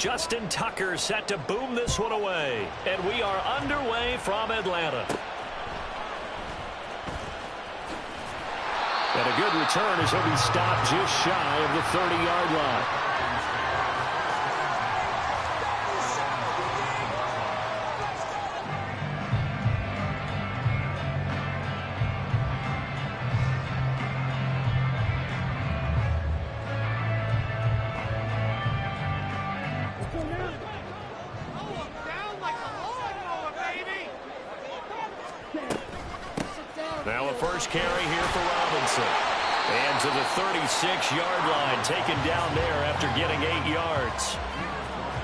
Justin Tucker set to boom this one away. And we are underway from Atlanta. And a good return as he'll be stopped just shy of the 30-yard line. Now a first carry here for Robinson. And to the 36-yard line, taken down there after getting 8 yards.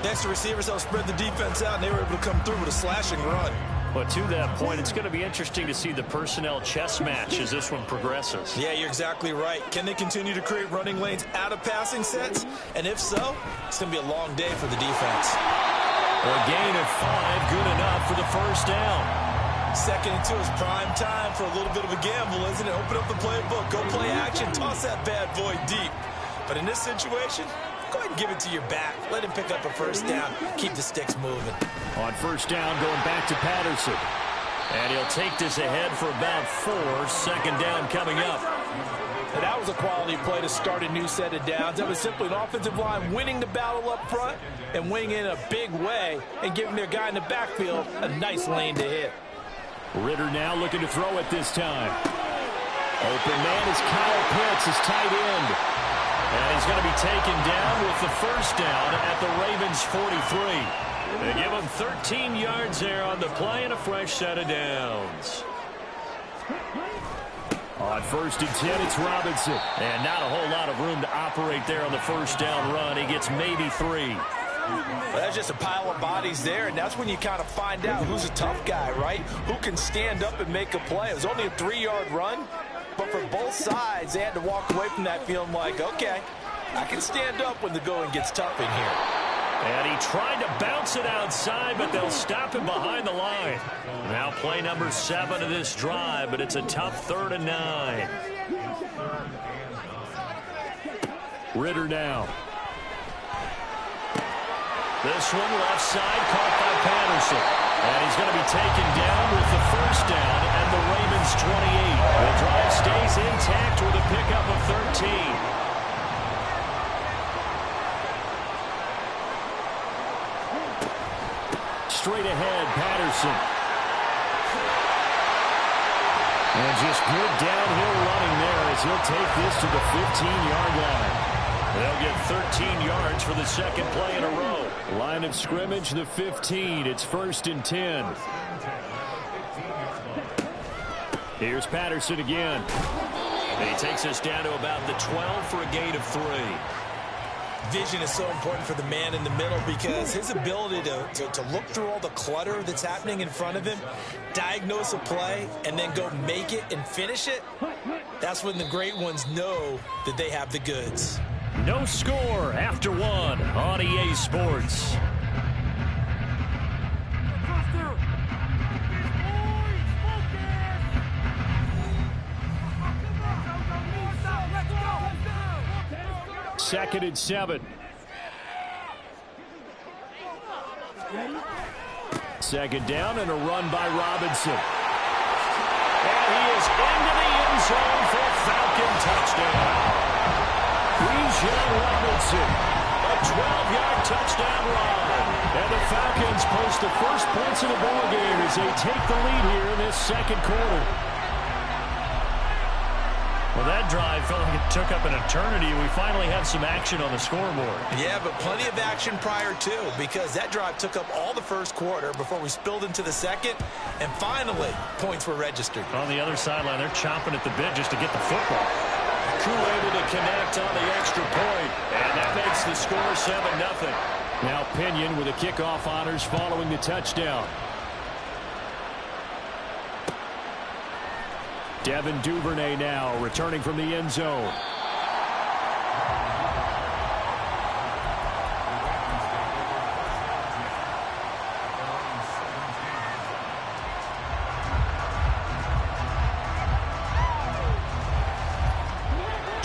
Next, the receivers helped spread the defense out, and they were able to come through with a slashing run. But to that point, it's going to be interesting to see the personnel chess match as this one progresses. Yeah, you're exactly right. Can they continue to create running lanes out of passing sets? And if so, it's going to be a long day for the defense. A gain of 5, good enough for the first down. 2nd and 2 is prime time for a little bit of a gamble, isn't it? Open up the playbook, go play action, toss that bad boy deep. But in this situation, go ahead and give it to your back. Let him pick up a first down. Keep the sticks moving. On first down, going back to Patterson. And he'll take this ahead for about 4. 2nd down coming up. And that was a quality play to start a new set of downs. That was simply an offensive line winning the battle up front and winning in a big way and giving their guy in the backfield a nice lane to hit. Ritter now looking to throw it this time. Open man is Kyle Pitts, his tight end. And he's going to be taken down with the first down at the Ravens' 43. They give him 13 yards there on the play and a fresh set of downs. On 1st and 10, it's Robinson. And not a whole lot of room to operate there on the first down run. He gets maybe 3. Well, that's just a pile of bodies there, and that's when you kind of find out who's a tough guy, right? Who can stand up and make a play. It was only a 3-yard run, but for both sides, they had to walk away from that feeling like, okay, I can stand up when the going gets tough in here. And he tried to bounce it outside, but they'll stop him behind the line. Now play number 7 of this drive, but it's a tough 3rd and 9. Ritter now. This one left side caught by Patterson. And he's going to be taken down with the first down and the Ravens 28. The drive stays intact with a pickup of 13. Straight ahead, Patterson. And just good downhill running there as he'll take this to the 15-yard line. They'll get 13 yards for the 2nd play in a row. Line of scrimmage, the 15. It's 1st and 10. Here's Patterson again. And he takes us down to about the 12 for a gain of 3. Vision is so important for the man in the middle because his ability to look through all the clutter that's happening in front of him, diagnose a play, and then go make it and finish it, that's when the great ones know that they have the goods. No score after 1 on EA Sports. Second and 7. 2nd down and a run by Robinson. And he is into the end zone for a Falcon touchdown. Robinson, a 12-yard touchdown run. And the Falcons post the first points in the ball game as they take the lead here in this 2nd quarter. Well, that drive felt like it took up an eternity. We finally have some action on the scoreboard. Yeah, but plenty of action prior to, because that drive took up all the first quarter before we spilled into the 2nd, and finally, points were registered. On the other sideline, they're chomping at the bit just to get the football. Crew able to connect on the extra point, and that makes the score 7-0. Now Pinion with the kickoff honors following the touchdown. Devin Duvernay now returning from the end zone.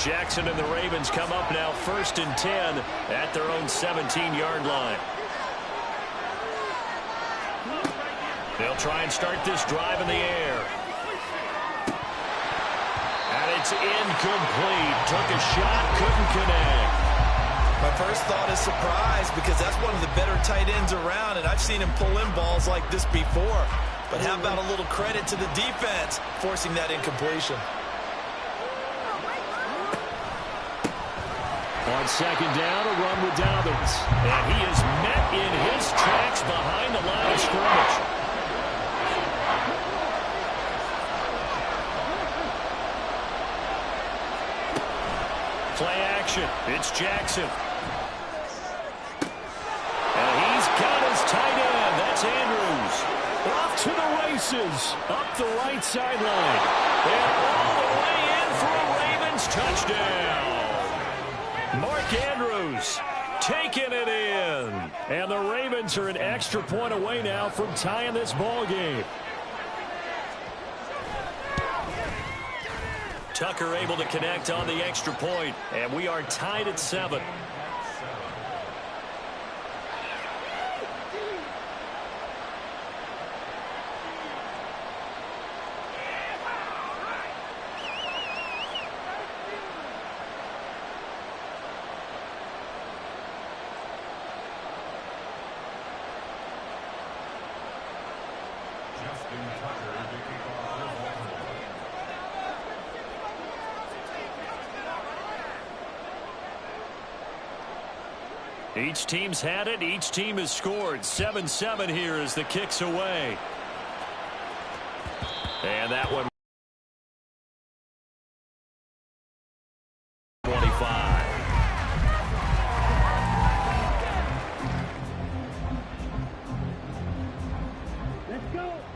Jackson and the Ravens come up now 1st and 10 at their own 17-yard line. They'll try and start this drive in the air. And it's incomplete. Took a shot, couldn't connect. My first thought is surprise because that's one of the better tight ends around, and I've seen him pull in balls like this before. But how about a little credit to the defense forcing that incompletion? On 2nd down, a run with Dobbins. And he is met in his tracks behind the line of scrimmage. Play action. It's Jackson. And he's got his tight end. That's Andrews. Off to the races. Up the right sideline. And all the way in for a Ravens touchdown. Mark Andrews taking it in. And the Ravens are an extra point away now from tying this ball game. Tucker able to connect on the extra point, and we are tied at 7. Each team's had it. Each team has scored. 7-7 here as the kick's away. And that one. 25.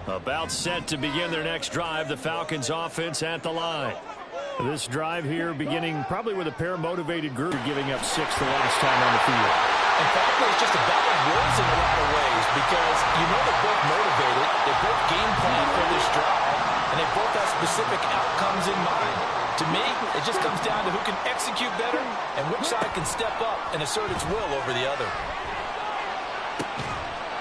About set to begin their next drive. The Falcons offense at the line. This drive here beginning probably with a pair of motivated group, giving up 6 the last time on the field. And frankly, it's just a battle of wills in a lot of ways because you know they're both motivated, they both game plan for this drive, and they both have specific outcomes in mind. To me, it just comes down to who can execute better and which side can step up and assert its will over the other.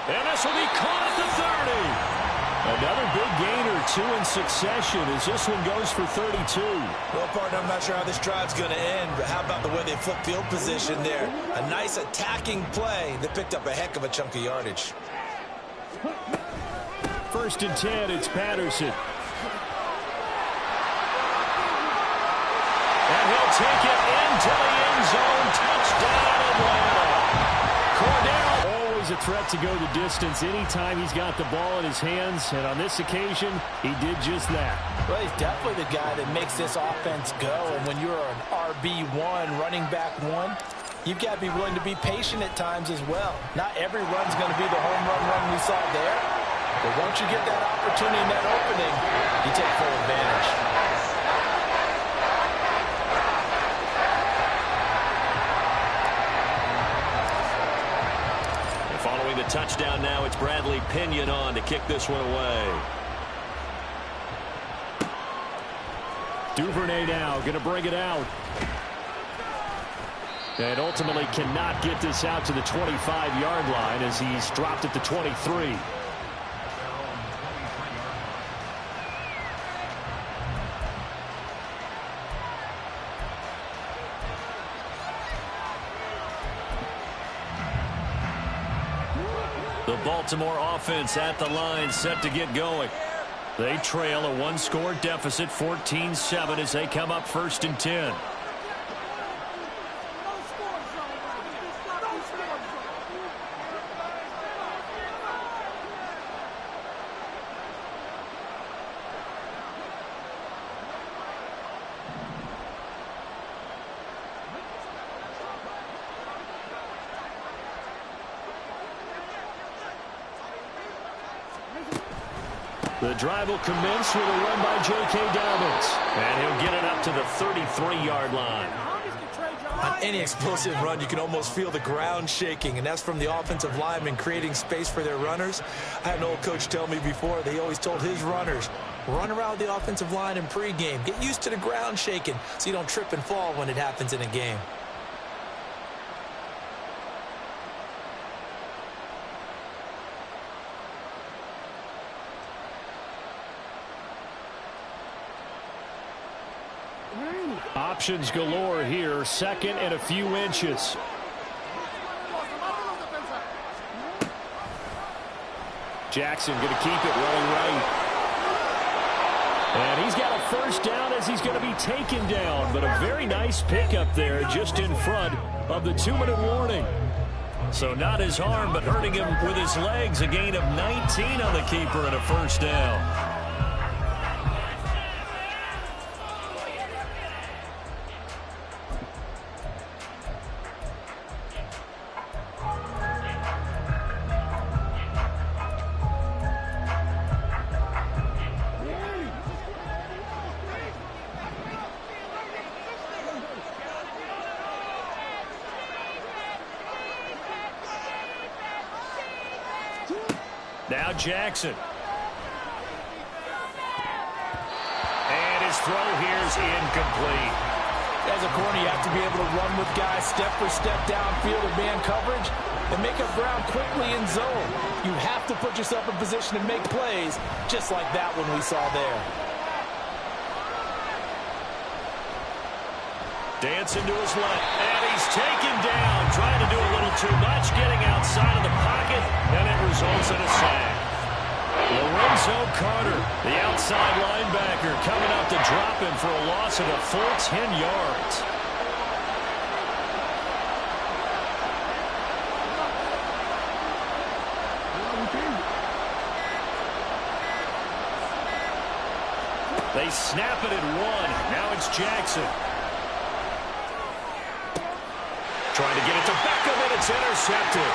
And this will be caught at the 30. Another big gain or 2 in succession as this one goes for 32. Well, partner, I'm not sure how this drive's going to end, but how about the way they flip field position there? A nice attacking play that picked up a heck of a chunk of yardage. 1st and 10, it's Patterson. And he'll take it into the end zone. Touchdown, Atlanta. Cordell. A threat to go the distance anytime he's got the ball in his hands, and on this occasion he did just that. Well, he's definitely the guy that makes this offense go, and when you're an RB1, running back 1, you've got to be willing to be patient at times as well. Not every run's going to be the home run we saw there, but once you get that opportunity and that opening, you take full advantage. Following the touchdown now, it's Bradley Pinion on to kick this one away. Duvernay now going to bring it out. And ultimately cannot get this out to the 25-yard line as he's dropped at the 23. The Baltimore offense at the line set to get going. They trail a 1-score deficit, 14-7 as they come up 1st and 10. The drive will commence with a run by J.K. Dobbins. And he'll get it up to the 33-yard line. On any explosive run, you can almost feel the ground shaking, and that's from the offensive linemen creating space for their runners. I had an old coach tell me before, they always told his runners, Run around the offensive line in pregame. Get used to the ground shaking so you don't trip and fall when it happens in a game. Options galore here. Second and a few inches. Jackson going to keep it running right. And he's got a first down as he's going to be taken down. But a very nice pickup there just in front of the 2-minute warning. So not his arm, but hurting him with his legs. A gain of 19 on the keeper and a first down. Now Jackson. And his throw here is incomplete. As a corner, you have to be able to run with guys step for step downfield in man coverage and make up ground quickly in zone. You have to put yourself in position to make plays, just like that one we saw there. Dancing to his left, and he's taken down, trying to do a little too much, getting outside of the pocket, and it results in a sack. Lorenzo Carter, the outside linebacker, coming up to drop him for a loss of a full 10 yards. They snap it at 1. Now it's Jackson. Trying to get it to Beckham, and it's intercepted.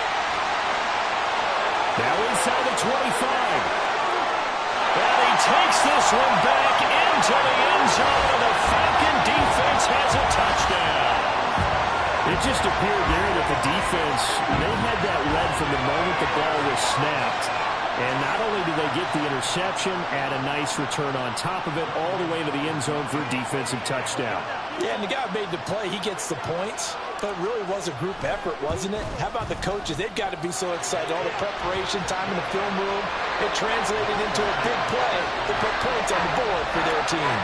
Now inside the 25. And he takes this one back into the end zone, and the Falcon defense has a touchdown. It just appeared there that the defense, they had that read from the moment the ball was snapped. And not only did they get the interception, add a nice return on top of it, all the way to the end zone for a defensive touchdown. Yeah, and the guy made the play. He gets the points. But it really was a group effort, wasn't it? How about the coaches? They've got to be so excited. All the preparation, time in the film room, it translated into a big play to put points on the board for their team.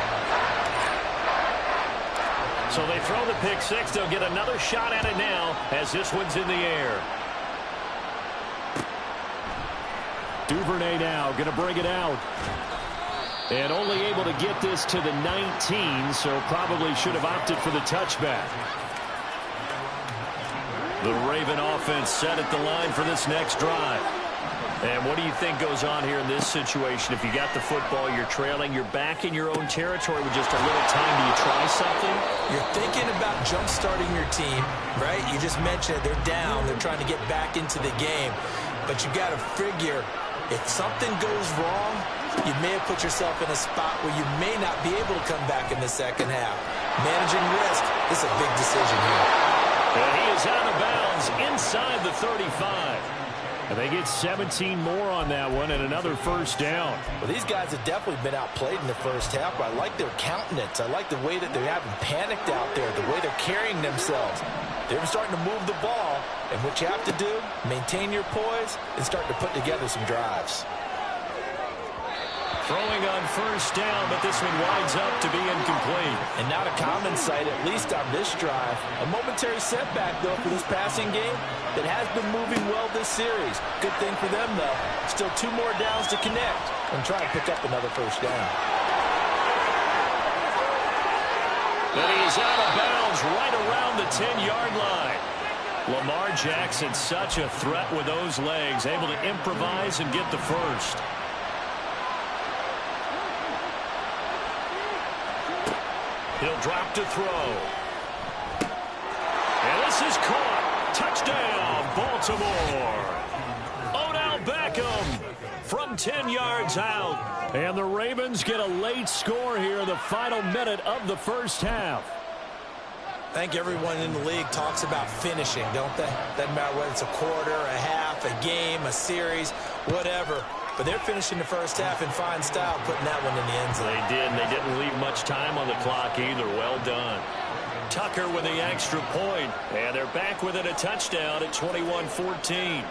So they throw the pick six. They'll get another shot at it now as this one's in the air. Duvernay now going to bring it out. And only able to get this to the 19, so probably should have opted for the touchback. The Raven offense set at the line for this next drive. And what do you think goes on here in this situation? If you got the football, you're trailing, you're back in your own territory with just a little time. Do you try something? You're thinking about jump-starting your team, right? You just mentioned it. They're down. They're trying to get back into the game. But you got to figure, if something goes wrong, you may have put yourself in a spot where you may not be able to come back in the second half. Managing risk is a big decision here. And he is out of bounds inside the 35. And they get 17 more on that one and another first down. Well, these guys have definitely been outplayed in the first half, but I like their countenance. I like the way that they haven't panicked out there, the way they're carrying themselves. They're starting to move the ball, and what you have to do, maintain your poise and start to put together some drives. Throwing on first down, but this one winds up to be incomplete. And not a common sight, at least on this drive. A momentary setback, though, for this passing game that has been moving well this series. Good thing for them, though. Still 2 more downs to connect and try and pick up another first down. But he's out of bounds right around the 10-yard line. Lamar Jackson, such a threat with those legs, able to improvise and get the first. He'll drop to throw. And this is caught. Touchdown, Baltimore. Odell Beckham from 10 yards out. And the Ravens get a late score here in the final minute of the first half. I think everyone in the league talks about finishing, don't they? Doesn't matter whether it's a quarter, a half, a game, a series, whatever. but they're finishing the first half in fine style, putting that one in the end zone. They did, and they didn't leave much time on the clock either. Well done. Tucker with the extra point, and they're back within a touchdown at 21-14.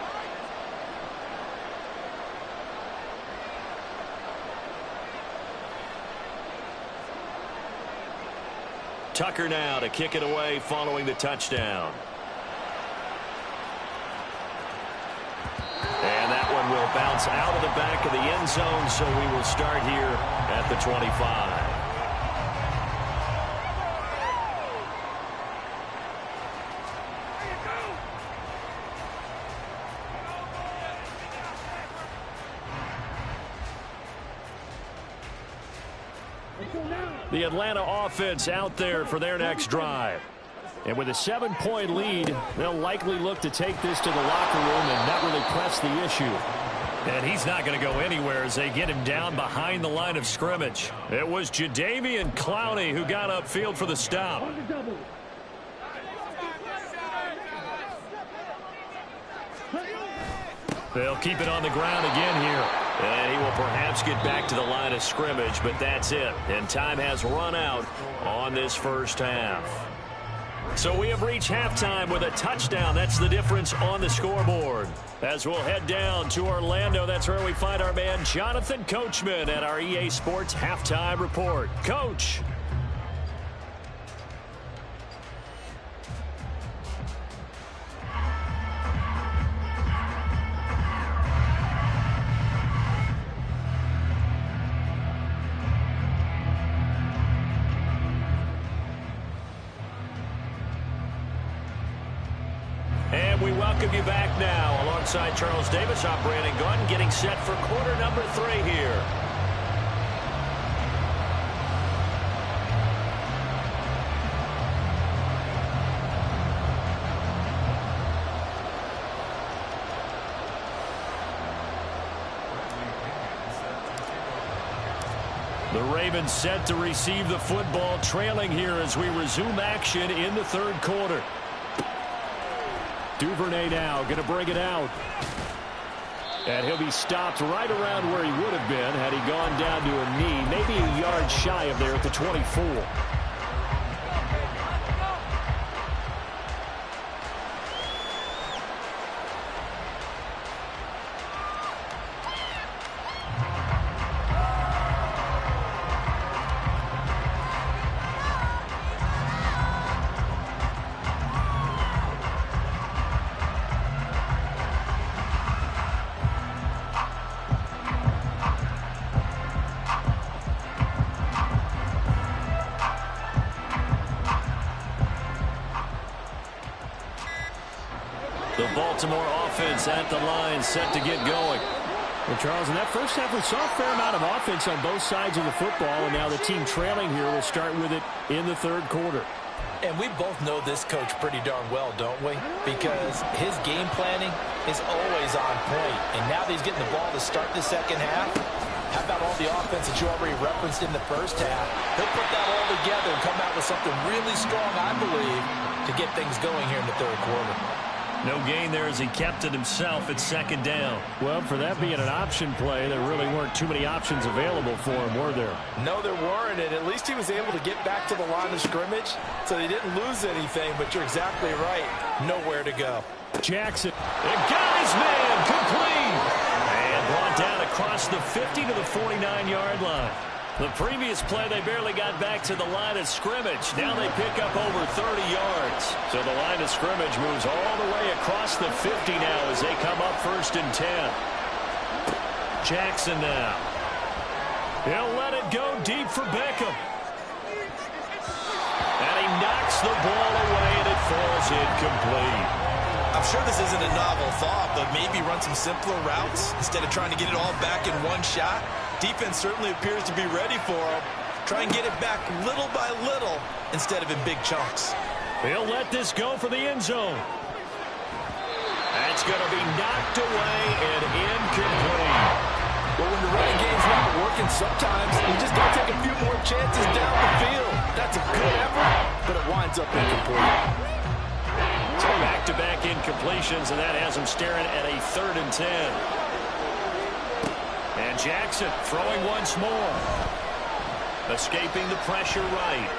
Tucker now to kick it away following the touchdown. And that one will bounce out of the back of the end zone, so we will start here at the 25. The Atlanta offense out there for their next drive. And with a 7-point lead, they'll likely look to take this to the locker room and not really press the issue. And he's not going to go anywhere as they get him down behind the line of scrimmage. It was Jadeveon Clowney who got upfield for the stop. They'll keep it on the ground again here. And he will perhaps get back to the line of scrimmage, but that's it. And time has run out on this first half. So we have reached halftime with a touchdown. That's the difference on the scoreboard. As we'll head down to Orlando, that's where we find our man Jonathan Coachman at our EA Sports Halftime Report. Coach. We welcome you back now alongside Charles Davis, I'm Brandon Gunn, getting set for quarter number 3 here. The Ravens set to receive the football, trailing here as we resume action in the third quarter. Duvernay now going to bring it out. And he'll be stopped right around where he would have been had he gone down to a knee, maybe a yard shy of there at the 24. The Baltimore offense at the line, set to get going. Well, Charles, in that first half, we saw a fair amount of offense on both sides of the football, and now the team trailing here will start with it in the third quarter. And we both know this coach pretty darn well, don't we? Because his game planning is always on point. And now that he's getting the ball to start the second half, how about all the offense that you already referenced in the first half? He'll put that all together and come out with something really strong, I believe, to get things going here in the third quarter. No gain there as he kept it himself at second down. Well, for that being an option play, there really weren't too many options available for him, were there? No, there weren't, and at least he was able to get back to the line of scrimmage, so he didn't lose anything, but you're exactly right. Nowhere to go. Jackson, and got his man, complete! And brought down across the 50 to the 49-yard line. The previous play, they barely got back to the line of scrimmage. Now they pick up over 30 yards. So the line of scrimmage moves all the way across the 50 now as they come up 1st and 10. Jackson now. He'll let it go deep for Beckham. And he knocks the ball away, and it falls incomplete. I'm sure this isn't a novel thought, but maybe run some simpler routes instead of trying to get it all back in one shot. Defense certainly appears to be ready for him. Try and get it back little by little instead of in big chunks. He'll let this go for the end zone. That's going to be knocked away and incomplete. Well, when the running game's not working, sometimes you just got to take a few more chances down the field. That's a good effort, but it winds up incomplete. So back-to-back incompletions, and that has him staring at a 3rd and 10. And Jackson throwing once more. Escaping the pressure right.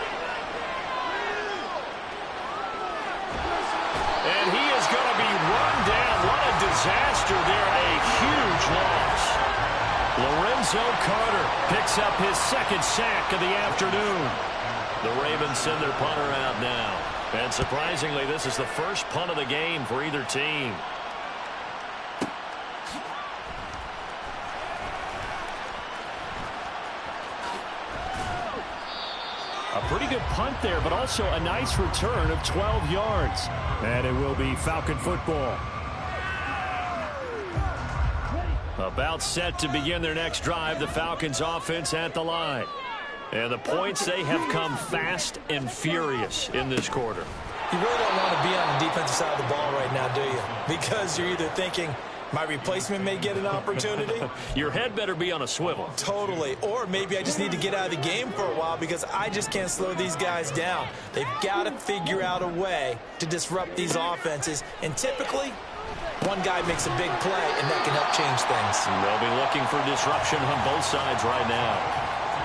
And he is going to be run down. What a disaster there. A huge loss. Lorenzo Carter picks up his second sack of the afternoon. The Ravens send their punter out now. And surprisingly, this is the first punt of the game for either team. A pretty good punt there, but also a nice return of 12 yards. And it will be Falcon football. About set to begin their next drive, the Falcons offense at the line. And the points, they have come fast and furious in this quarter. You really don't want to be on the defensive side of the ball right now, do you? Because you're either thinking, my replacement may get an opportunity. Your head better be on a swivel. Totally. Or maybe I just need to get out of the game for a while because I just can't slow these guys down. They've got to figure out a way to disrupt these offenses. And typically, one guy makes a big play, and that can help change things. They'll be looking for disruption on both sides right now.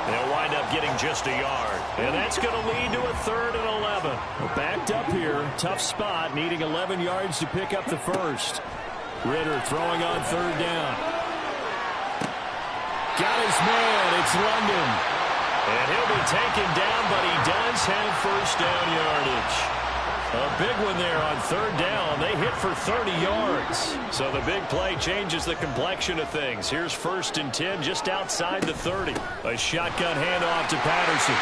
They'll wind up getting just a yard. And that's going to lead to a 3rd and 11. Backed up here. Tough spot. Needing 11 yards to pick up the first. Ritter throwing on 3rd down. Got his man. It's London. And he'll be taken down, but he does have first down yardage. A big one there on 3rd down. They hit for 30 yards. So the big play changes the complexion of things. Here's 1st and 10 just outside the 30. A shotgun handoff to Patterson.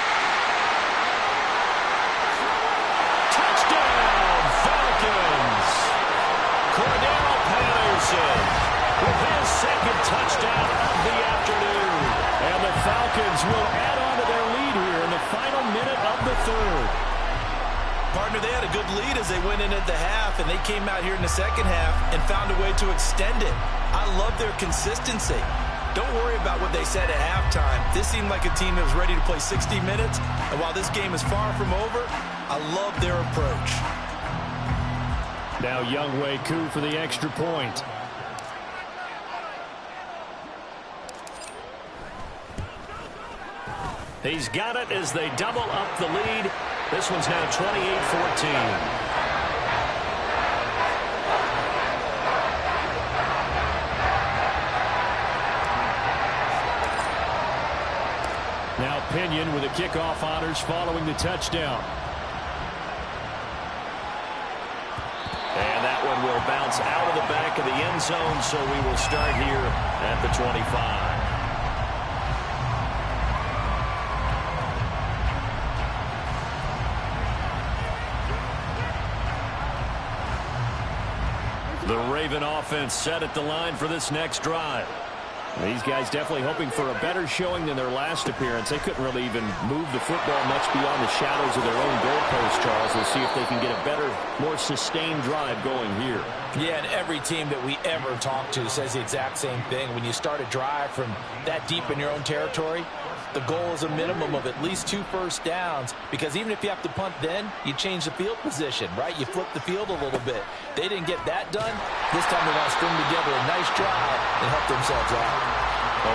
Touchdown, Falcons! Cordell Patterson with his 2nd touchdown of the afternoon. And the Falcons will add on to their lead here in the final minute of the 3rd. Partner, they had a good lead as they went in at the half, and they came out here in the second half and found a way to extend it. I love their consistency. Don't worry about what they said at halftime. This seemed like a team that was ready to play 60 minutes, and while this game is far from over, I love their approach. Now Younghoe Koo for the extra point. He's got it as they double up the lead. This one's now 28-14. Now Pinion with the kickoff honors following the touchdown. And that one will bounce out of the back of the end zone, so we will start here at the 25. The Raven offense set at the line for this next drive. These guys definitely hoping for a better showing than their last appearance. They couldn't really even move the football much beyond the shadows of their own goalpost, Charles. We'll see if they can get a better, more sustained drive going here. Yeah, and every team that we ever talk to says the exact same thing. When you start a drive from that deep in your own territory, the goal is a minimum of at least 2 first downs, because even if you have to punt then, you change the field position, right? You flip the field a little bit. They didn't get that done. This time they want to string together a nice drive and help themselves out.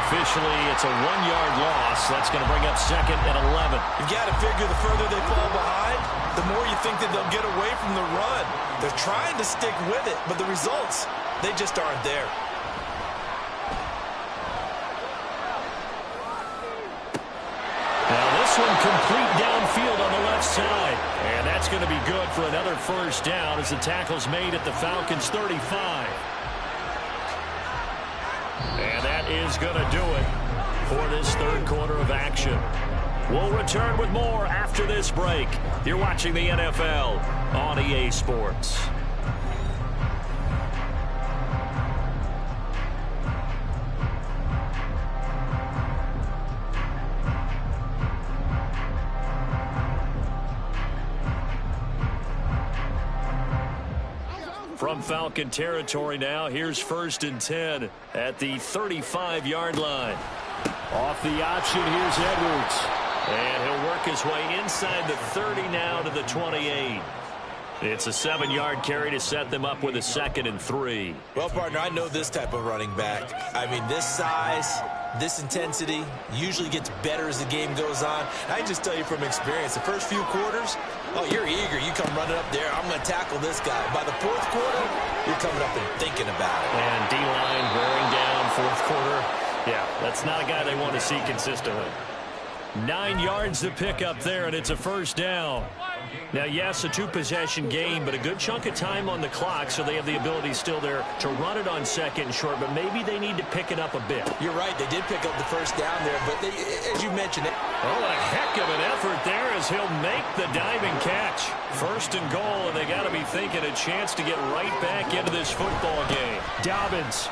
Officially, it's a 1-yard loss. That's going to bring up 2nd and 11. You've got to figure the further they fall behind, the more you think that they'll get away from the run. They're trying to stick with it, but the results, they just aren't there. Now this one complete downfield on the left side. And that's going to be good for another first down as the tackle's made at the Falcons' 35. And that is going to do it for this 3rd quarter of action. We'll return with more after this break. You're watching the NFL on EA Sports. From Falcon territory now, here's 1st and 10 at the 35-yard line. Off the option, here's Edwards. And he'll work his way inside the 30 now to the 28. It's a 7-yard carry to set them up with a 2nd and 3. Well, partner, I know this type of running back. I mean, this size, this intensity usually gets better as the game goes on. I can just tell you from experience, the first few quarters, oh, you're eager. You come running up there, I'm going to tackle this guy. By the 4th quarter, you're coming up and thinking about it. And D-line wearing down 4th quarter. Yeah, that's not a guy they want to see consistently. 9 yards to pick up there, and it's a 1st down. Now, yes, a 2-possession game, but a good chunk of time on the clock, so they have the ability still there to run it on 2nd and short, but maybe they need to pick it up a bit. You're right. They did pick up the 1st down there, but they, as you mentioned it. Oh, a heck of an effort there as he'll make the diving catch. 1st and goal, and they got to be thinking a chance to get right back into this football game. Dobbins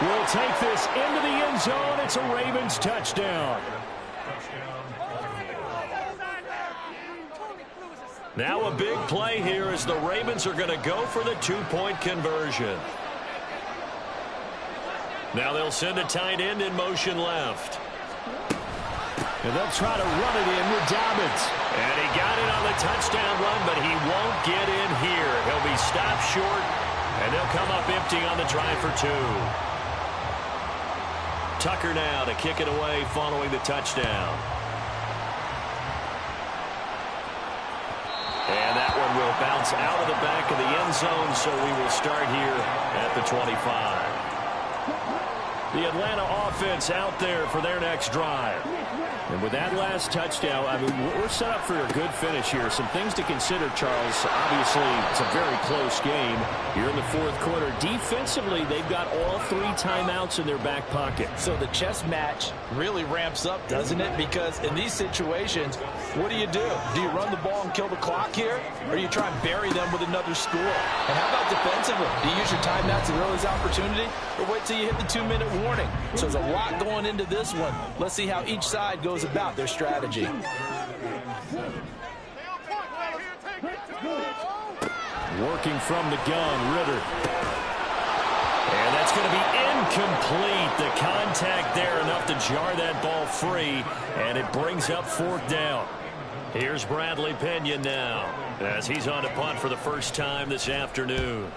will take this into the end zone. It's a Ravens touchdown. Now a big play here as the Ravens are going to go for the 2-point conversion. Now they'll send a tight end in motion left. And they'll try to run it in with Dobbins. And he got it on the touchdown run, but he won't get in here. He'll be stopped short, and they'll come up empty on the try for 2. Tucker now to kick it away following the touchdown. And that one will bounce out of the back of the end zone, so we will start here at the 25. The Atlanta offense out there for their next drive. And with that last touchdown, I mean, we're set up for a good finish here. Some things to consider, Charles. Obviously, it's a very close game. You're in the 4th quarter. Defensively, they've got all 3 timeouts in their back pocket. So the chess match really ramps up, doesn't it? Because in these situations, what do? Do you run the ball and kill the clock here? Or do you try and bury them with another score? And how about defensively? Do you use your timeouts at earliest opportunity? Or wait till you hit the 2-minute warning? So there's a lot going into this one. Let's see how each side goes about their strategy. Working from the gun, Ritter. And that's going to be incomplete. The contact there enough to jar that ball free, and it brings up 4th down. Here's Bradley Pinion now as he's on to punt for the first time this afternoon.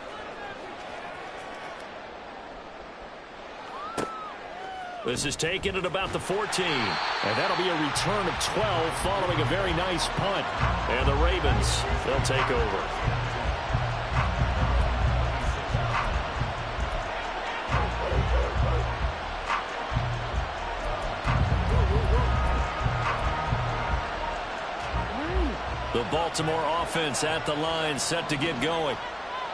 This is taken at about the 14. And that'll be a return of 12 following a very nice punt. And the Ravens, they'll take over. The Baltimore offense at the line, set to get going.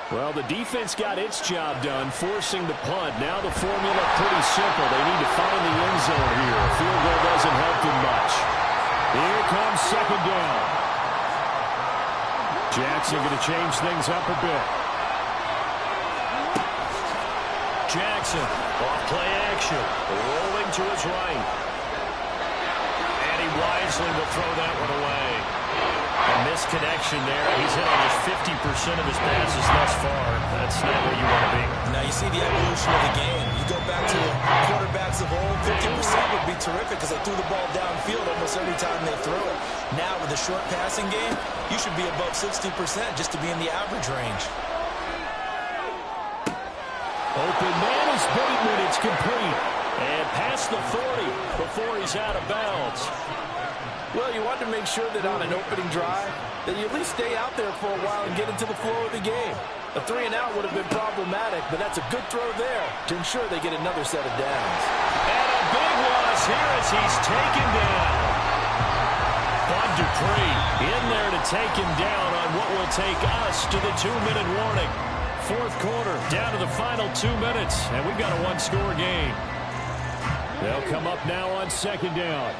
Well, the defense got its job done, forcing the punt. Now the formula pretty simple. They need to find the end zone here. A field goal doesn't help them much. Here comes 2nd down. Jackson going to change things up a bit. Jackson, off play action, rolling to his right. And he wisely will throw that one away. A misconnection there. He's hit almost 50% of his passes thus far. That's not where you want to be. Now you see the evolution of the game. You go back to quarterbacks of old, 50% would be terrific because they threw the ball downfield almost every time they threw it. Now with the short passing game, you should be above 60% just to be in the average range. Open man is Bateman. It's complete. And past the 40 before he's out of bounds. Well, you want to make sure that on an opening drive that you at least stay out there for a while and get into the flow of the game. A 3-and-out would have been problematic, but that's a good throw there to ensure they get another set of downs. And a big loss here as he's taken down. Bud Dupree in there to take him down on what will take us to the 2-minute warning. 4th quarter, down to the final 2 minutes, and we've got a 1-score game. They'll come up now on 2nd down.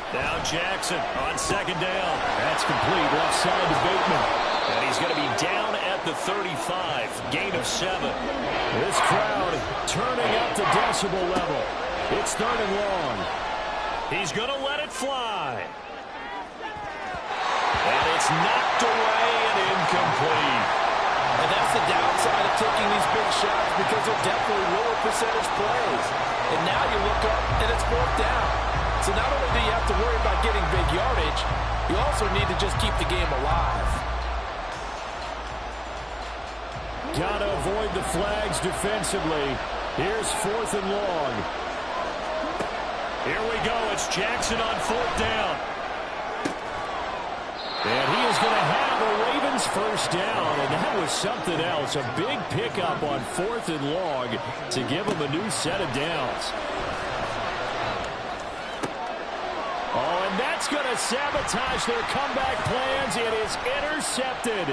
Now Jackson on 2nd down. That's complete, left side to Bateman. And he's going to be down at the 35. Gain of 7. This crowd turning up the decibel level. It's 3rd and long. He's going to let it fly. And it's knocked away and incomplete. And that's the downside of taking these big shots because they're definitely lower percentage plays. And now you look up and it's 4th down. So not only do you have to worry about getting big yardage, you also need to just keep the game alive. Got to avoid the flags defensively. Here's 4th and long. Here we go. It's Jackson on 4th down. And he is going to have a Ravens first down, and that was something else. A big pickup on 4th and long to give them a new set of downs. Oh, and that's going to sabotage their comeback plans. It is intercepted.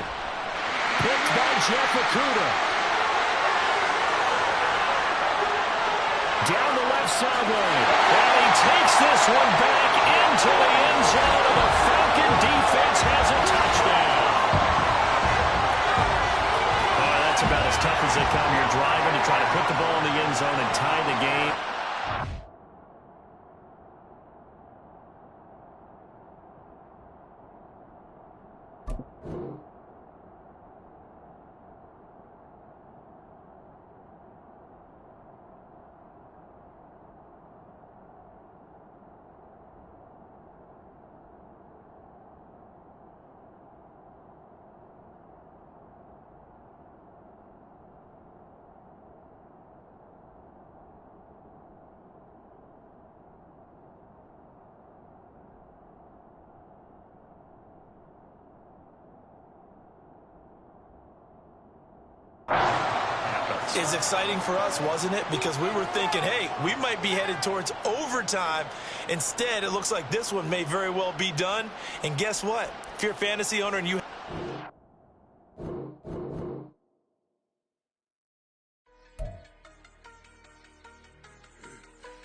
Picked by Jeff Okudah. Down the left sideline. And he takes this one back into the end zone, and the Falcon defense has a touchdown. Oh, that's about as tough as they come. You're driving to try to put the ball in the end zone and tie the game. Is exciting for us, wasn't it? Because we were thinking, hey, we might be headed towards overtime. Instead, it looks like this one may very well be done. And guess what? If you're a fantasy owner and you